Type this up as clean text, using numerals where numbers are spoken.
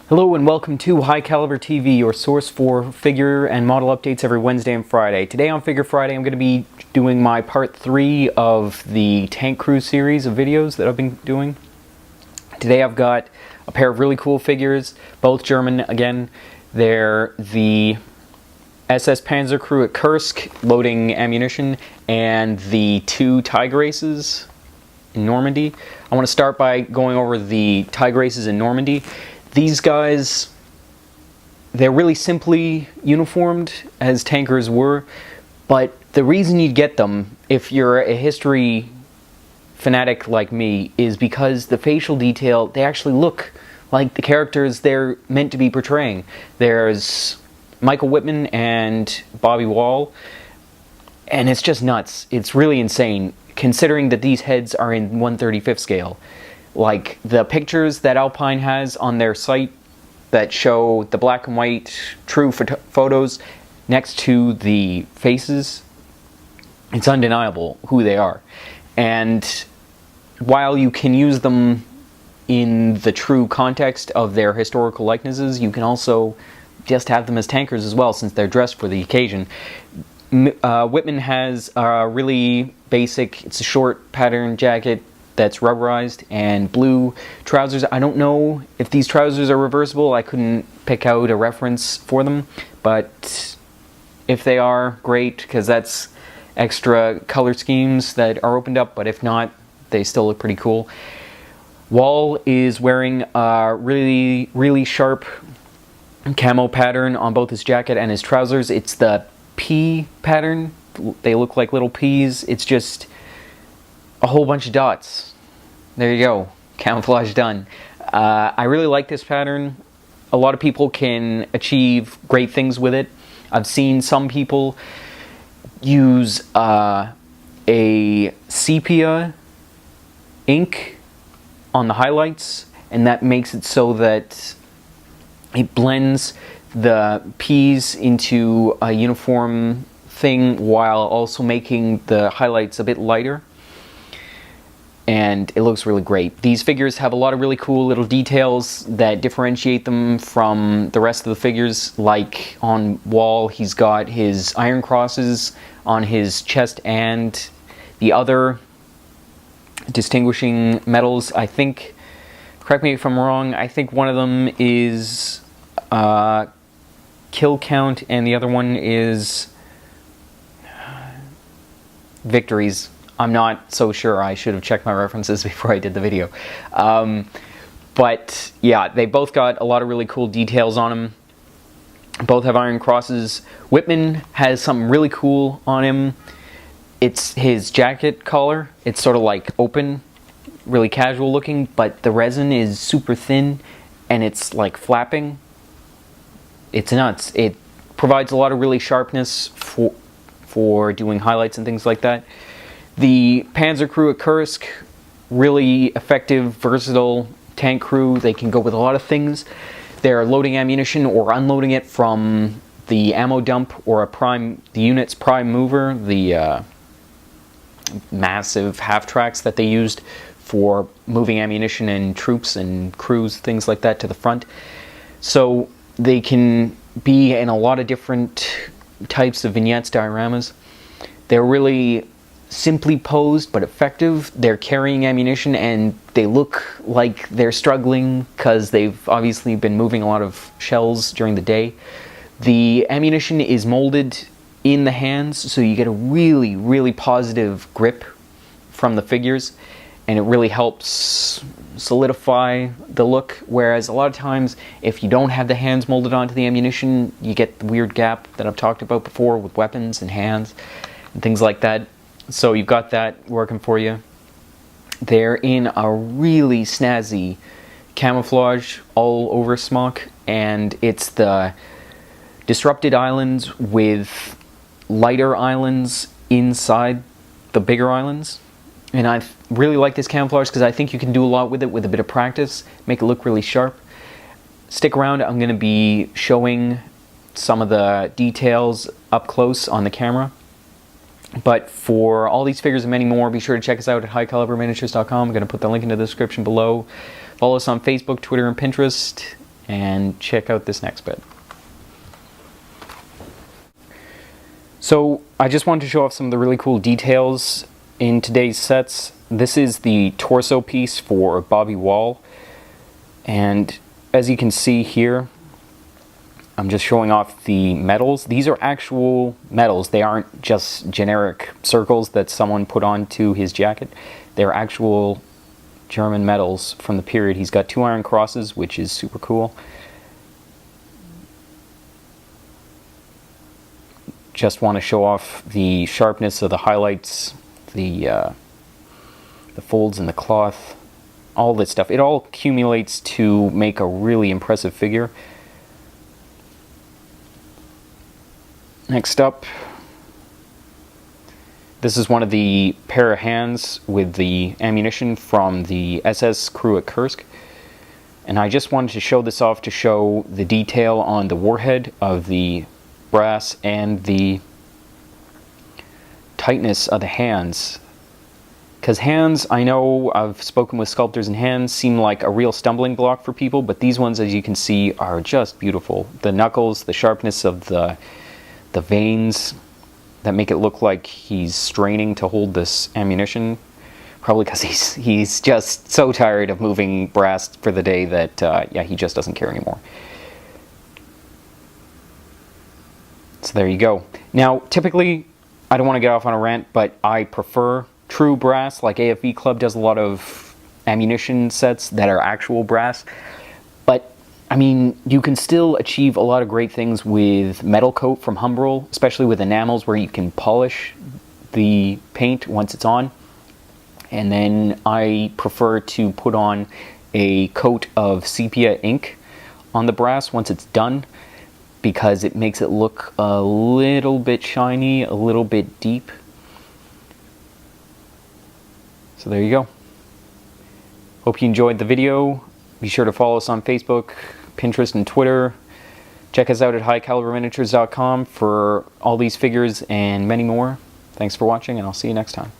Hello and welcome to High Caliber TV, your source for figure and model updates every Wednesday and Friday. Today on Figure Friday I'm going to be doing my part 3 of the Tank Crew series of videos that I've been doing. Today I've got a pair of really cool figures, both German again. They're the SS Panzer crew at Kursk loading ammunition and the two Tiger Aces in Normandy. I want to start by going over the Tiger Aces in Normandy. These guys, they're really simply uniformed, as tankers were, but the reason you get them, if you're a history fanatic like me, is because the facial detail, they actually look like the characters they're meant to be portraying. There's Michael Whitman and Bobby Wall, and it's just nuts. It's really insane, considering that these heads are in 1/35 scale. Like the pictures that Alpine has on their site that show the black and white true photos next to the faces, it's undeniable who they are. And while you can use them in the true context of their historical likenesses, you can also just have them as tankers as well, since they're dressed for the occasion. Whitman has a really basic, it's a short pattern jacket that's rubberized and blue trousers. I don't know if these trousers are reversible. I couldn't pick out a reference for them, but if they are, great, because that's extra color schemes that are opened up, but if not, they still look pretty cool. Wall is wearing a really sharp camo pattern on both his jacket and his trousers. It's the pea pattern. They look like little peas. It's just a whole bunch of dots. There you go. Camouflage done. I really like this pattern. A lot of people can achieve great things with it. I've seen some people use a sepia ink on the highlights, and that makes it so that it blends the peas into a uniform thing while also making the highlights a bit lighter. And it looks really great. These figures have a lot of really cool little details that differentiate them from the rest of the figures. Like on Wall, he's got his iron crosses on his chest and the other distinguishing medals. I think, correct me if I'm wrong, I think one of them is kill count and the other one is victories. I'm not so sure. I should have checked my references before I did the video. But yeah, they both got a lot of really cool details on them. Both have iron crosses. Whitman has something really cool on him. It's his jacket collar. It's sort of like open, really casual looking, but the resin is super thin and it's like flapping. It's nuts. It provides a lot of really sharpness for doing highlights and things like that. The Panzer crew at Kursk, really effective, versatile tank crew. They can go with a lot of things. They're loading ammunition or unloading it from the ammo dump or the unit's prime mover, the massive half-tracks that they used for moving ammunition and troops and crews, things like that, to the front. So they can be in a lot of different types of vignettes, dioramas. They're really simply posed but effective. They're carrying ammunition and they look like they're struggling because they've obviously been moving a lot of shells during the day. The ammunition is molded in the hands, so you get a really positive grip from the figures, and it really helps solidify the look, whereas a lot of times if you don't have the hands molded onto the ammunition, you get the weird gap that I've talked about before with weapons and hands and things like that. So you've got that working for you. They're in a really snazzy camouflage all over smock, and it's the disrupted islands with lighter islands inside the bigger islands. And I really like this camouflage because I think you can do a lot with it with a bit of practice, make it look really sharp. Stick around, I'm going to be showing some of the details up close on the camera. But for all these figures and many more, be sure to check us out at highcaliberminiatures.com. I'm going to put the link in the description below. Follow us on Facebook, Twitter, and Pinterest. and check out this next bit. So I just wanted to show off some of the really cool details in today's sets. This is the torso piece for Bobby Wall, and as you can see here, I'm just showing off the metals. These are actual metals. They aren't just generic circles that someone put onto his jacket. They're actual German metals from the period. He's got 2 iron crosses, which is super cool. Just want to show off the sharpness of the highlights, the folds in the cloth, all this stuff. It all accumulates to make a really impressive figure. Next up, this is one of the pair of hands with the ammunition from the SS crew at Kursk. And I just wanted to show this off to show the detail on the warhead of the brass and the tightness of the hands. Because hands, I know I've spoken with sculptors, and hands seem like a real stumbling block for people, but these ones, as you can see, are just beautiful. The knuckles, the sharpness of the veins that make it look like he's straining to hold this ammunition, probably because he's just so tired of moving brass for the day that yeah, he just doesn't care anymore. So there you go. Now, typically, I don't want to get off on a rant, but I prefer true brass. Like AFV Club does a lot of ammunition sets that are actual brass, but I mean, you can still achieve a lot of great things with metal coat from Humbrol, especially with enamels where you can polish the paint once it's on. And then I prefer to put on a coat of sepia ink on the brass once it's done, because it makes it look a little bit shiny, a little bit deep. So there you go. Hope you enjoyed the video. Be sure to follow us on Facebook, Pinterest, and Twitter. Check us out at highcaliberminiatures.com for all these figures and many more. Thanks for watching, and I'll see you next time.